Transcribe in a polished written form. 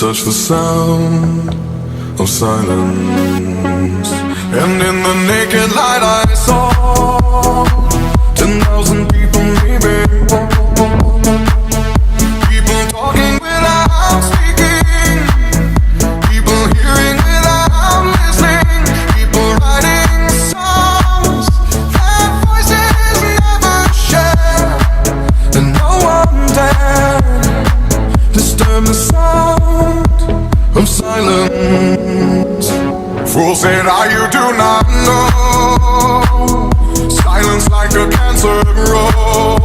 touch the sound of silence, and in the naked light I saw 10,000 people, maybe. People talking without speaking, people hearing without listening, people writing songs that voices never share, and no one dared disturb the sound of silence. Fool said, you do not know. Silence like a cancer grows.